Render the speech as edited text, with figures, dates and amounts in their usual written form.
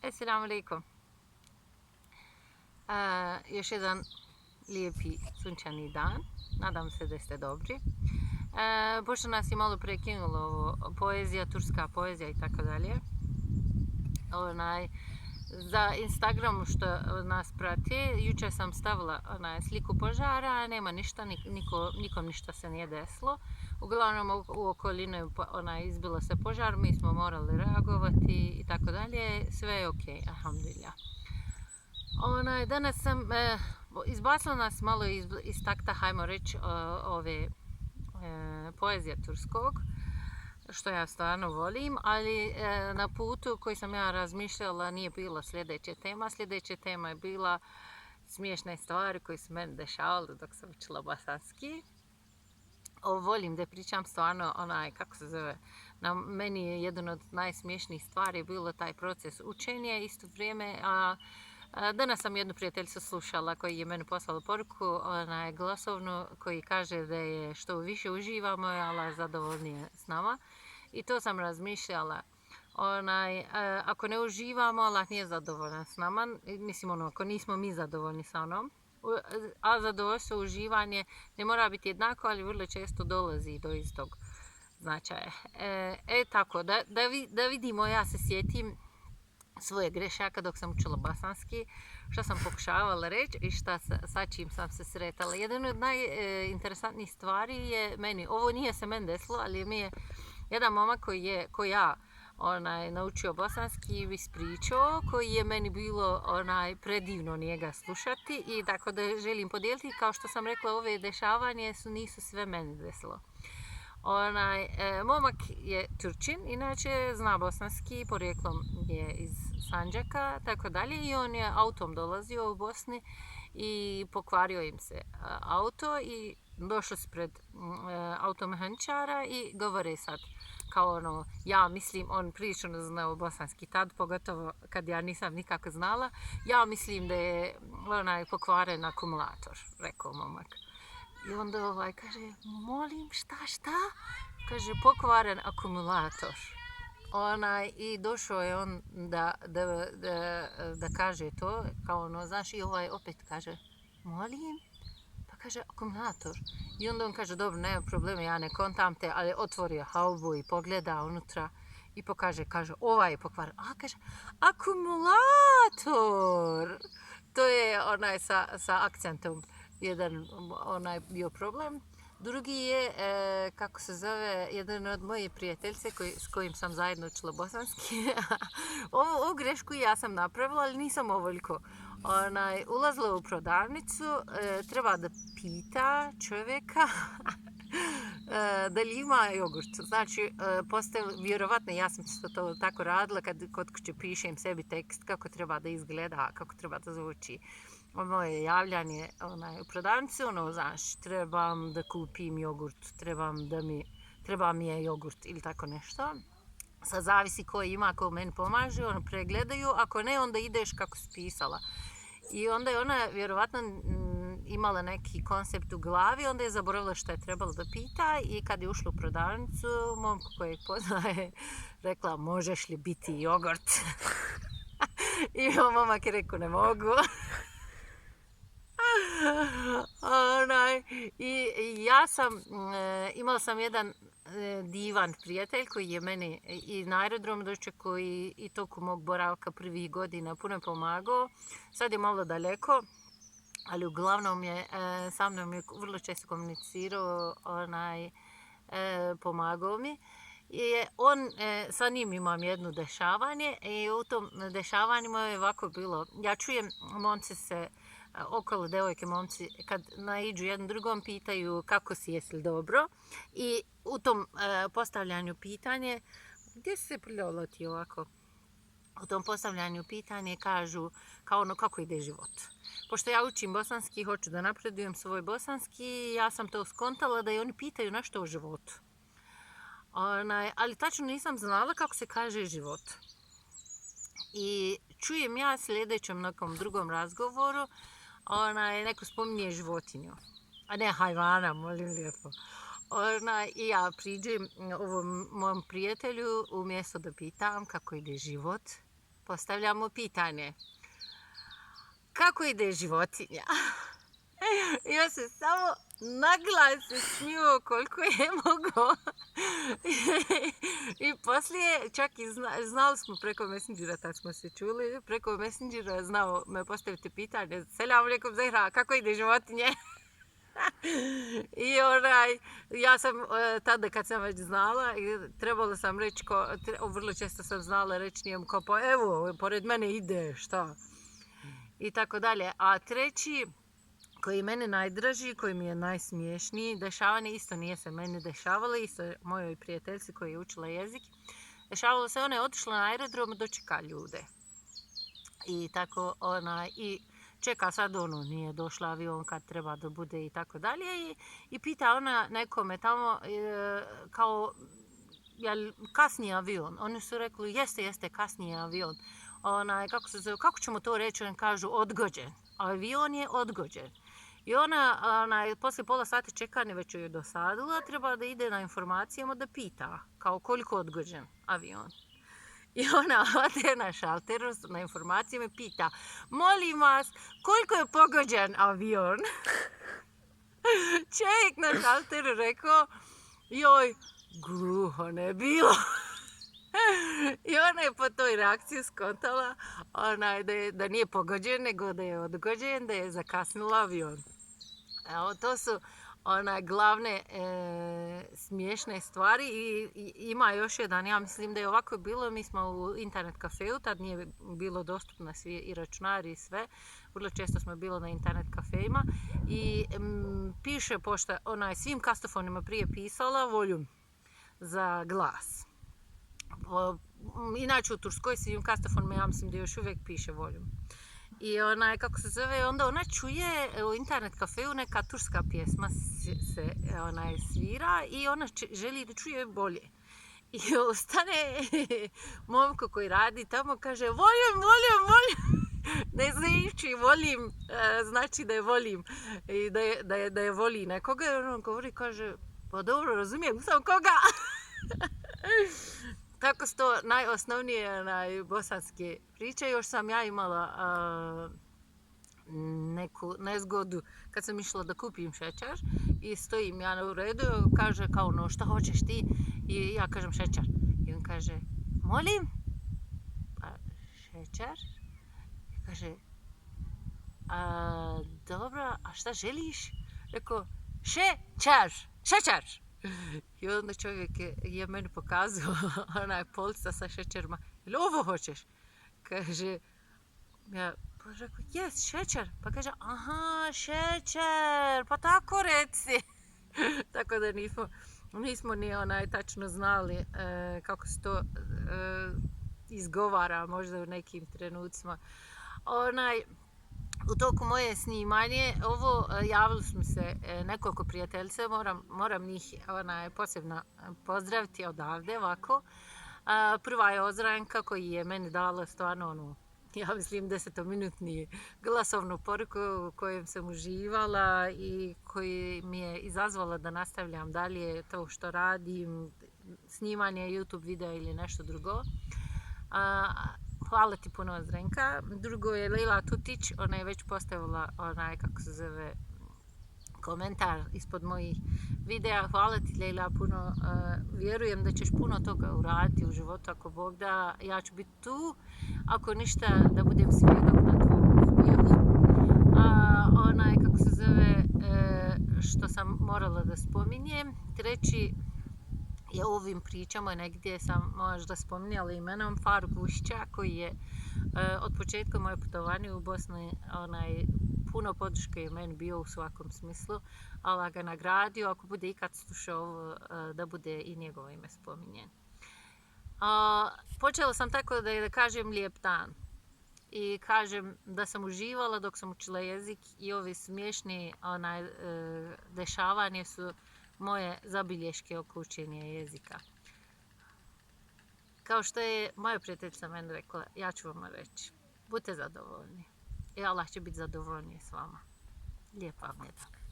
Assalamu alaikum. Još jedan lijepi sunčani dan. Nadam se da ste dobri. Pošto nas je malo prekinulo ovo poezija, turska poezija i tako dalje. Za Instagram što nas prati, jučer sam stavila sliku požara, nema ništa, nikom ništa se nije desilo. Uglavnom u okolini izbilo se požar, mi smo morali reagovati i tako dalje, sve je ok, alhamdulillah. Danas sam izbacila nas malo iz takta, hajmo reći, ove poezije turskog, što ja stvarno volim, ali na putu koji sam ja razmišljala nije bila sljedeća tema. Sljedeća tema je bila smiješne stvari koje su meni dešavale dok sam učila bosanski. Volim da pričam stvarno, kako se zove, meni je jedan od najsmiješnijih stvari bilo taj proces učenja isto vrijeme, danas sam jednu prijateljicu slušala koji je meni poslala poruku, glasovnu, koji kaže da je što više uživamo, je Allah zadovoljnije s nama. I to sam razmišljala. Ako ne uživamo, Allah nije zadovoljan s nama. Mislim, ako nismo mi zadovoljni sa onom. A zadovoljstvo, uživanje ne mora biti jednako, ali vrlo često dolazi do istog značaja. Tako, da vidimo, ja se sjetim svoje grešaka dok sam učila bosanski, što sam pokušavala reći i sa čim sam se sretala. Jedan od najinteresantnijih stvari je meni, ovo nije se meni desilo, ali mi je jedan momak koji ja naučio bosanski ispričao, koji je meni bilo predivno njega slušati i tako da želim podijeliti. Kao što sam rekla, ove dešavanje nisu sve meni desilo. Momak je Turčin, inače zna bosanski, porijeklom je iz Sandžaka, tako dalje, i on je autom dolazio u Bosni i pokvario im se auto i došli su pred automehaničara i govore sad kao ja mislim, on prilično znao bosanski tad, pogotovo kad ja nisam nikako znala, ja mislim da je pokvaren akumulator, rekao momak. I onda kaže, molim, šta? Kaže, pokvaren akumulator. I došao je on da kaže to, kao znaš, i opet kaže, molim, pa kaže, akumulator. I onda on kaže, dobro, nema problema, ja ne kontam te, ali otvorio haubu i pogleda unutra i pokaže, kaže, ovaj je pokvaren. Kaže, akumulator! To je sa akcentom jedan bio problem. Drugi je, kako se zove, jedan od moje prijateljice s kojim sam zajedno učila bosanski. Ovu grešku ja sam napravila, ali nisam ovoliko. Ulazila u prodavnicu, treba da pita čovjeka da li ima jogurt. Znači, vjerovatno ja sam to tako radila kad kod kuće pišem sebi tekst kako treba da izgleda, kako treba da zvuči moje javljanje u prodavnici, znaš, trebam da kupim jogurt, treba mi je jogurt ili tako nešto. Sad zavisi ko ima, ko meni pomaže, pregledaju, ako ne, onda ideš kako si pisala. I onda je ona vjerovatno imala neki koncept u glavi, onda je zaboravila što je trebalo da pita i kad je ušla u prodavnicu, momku kojeg poznaje, rekla, možeš li biti jogurt? I momak je rekao, ne mogu. I ja imala sam jedan divan prijatelj koji je meni i na aerodromu dočekao i toku mog boravka prvih godina puno pomagao. Sad je malo daleko, ali uglavnom je sa mnom je vrlo često komunicirao, pomagao mi. Sa njim imam jedno dešavanje i u tom dešavanju je ovako bilo. Ja čujem momci se okolo devojke, momci kad naiđu jednom drugom pitaju kako si, jesi li dobro, i u tom postavljanju pitanje, gdje si se prljala ti ovako? U tom postavljanju pitanje kažu kao kako ide život. Pošto ja učim bosanski, hoću da napredujem svoj bosanski, ja sam to skontala da i oni pitaju nešto o životu. Ali tačno nisam znala kako se kaže život. I čujem ja sljedećem nekom drugom razgovoru, neko spominje životinju, a ne hajvana, molim lijepo. I ja priđem ovom mom prijatelju, umjesto da pitam kako ide život, postavljamo pitanje. Kako ide životinja? Ja se samo naglas se smio koliko je mogao. I poslije, čak i znali smo preko Messengera, tad smo se čuli, preko Messengera znao me postaviti pitanje. Selam alejkum Zehra, kako ide životinje? I ja sam tada kad sam već znala, trebalo sam reći, vrlo često sam znala reći njemu kao pa evo, pored mene ide, šta? I tako dalje. A treći, koji je meni najdraži, koji mi je najsmiješniji, dešavanje isto nije se meni dešavalo, isto mojoj prijateljici koja je učila jezik. Dešavalo se, ona je otišla na aerodrom dočeka ljude. I tako i čeka sad nije došla avion kad treba da bude i tako dalje. I pita ona nekome tamo kao, jel kasni avion? Oni su rekli, jeste, kasni avion. Kako ćemo to reći? Oni kažu odgođen. Avion je odgođen. I ona poslije pola sata čekanja već joj je dosadila, treba da ide na informacijama da pita kao koliko odgođen avion. I ona ode na šalteru na informacijama i pita, molim vas, koliko je pogođen avion? Čovjek na šalteru rekao, joj, gluho ne bilo. I ona je po toj reakciji skontala da nije pogođen, nego da je odgođen, da je zakasnila avion. Evo, to su glavne smiješne stvari i ima još jedan, ja mislim da je ovako bilo, mi smo u internet kafeu, tad nije bilo dostupno svi i računari i sve, vrlo često smo bilo na internet kafejima i piše pošta, svim kastofonima prije pisala volume za glas. Inače u Turskoj svim kastofonima ja mislim da još uvijek piše volume. I kako se zove, onda ona čuje u internet kafeu neka turska pjesma se svira i ona želi da čuje bolje. I ostane momko koji radi tamo, kaže volim. Ne znači volim, znači da je volim i da je voli nekoga. I on govori, kaže, pa dobro, razumijem, sam koga. Tako su to najosnovnije bosanske priče. Još sam ja imala neku nezgodu kad sam išla da kupim šećer i stojim ja u redu, kaže kao šta hoćeš ti? I ja kažem šećer. I on kaže, molim? Pa šećer? I kaže, dobro, a šta želiš? Rekao, šećer! I onda čovjek je meni pokazao polica sa šećerima. Ili ovo hoćeš? Kaže, ja pa rekao, jes, šećer. Pa kaže, aha, šećer, pa tako reci. Tako da nismo ni tačno znali kako se to izgovara možda u nekim trenucima. U toku moje snimanje, javili smo se nekoliko prijateljica, moram njih posebno pozdraviti odavde ovako. Prva je Ozranka koji je meni dala stvarno ja mislim 10-minutni glasovnu poruku u kojem sam uživala i koji mi je izazvala da nastavljam dalje to što radim, snimanje YouTube videa ili nešto drugo. Hvala ti puno, Zrenka. Drugo je Lejla Tutić, ona je već postavila komentar ispod mojih videa. Hvala ti, Lejla, puno. Vjerujem da ćeš puno toga uraditi u životu, ako Bog da. Ja ću biti tu, ako ništa, da budem svjedok na tvom uspjehu. Što sam morala da spominjem. Treći je u ovim pričama, negdje sam možda spominjala imenom Faruk Vušića, koji je od početka moje putovanje u Bosni puno podrške je meni bio u svakom smislu. Allah ga nagradio, ako bude ikad slušao ovo, da bude i njegovo ime spominjen. Počela sam tako da kažem lijep dan. I kažem da sam uživala dok sam učila jezik i ovi smiješni dešavanje su moje zabilješke oko učenja jezika. Kao što je moja prijateljica meni rekla, ja ću vam reći, budite zadovoljni. I Allah će biti zadovoljniji s vama. Lijep vam je dan.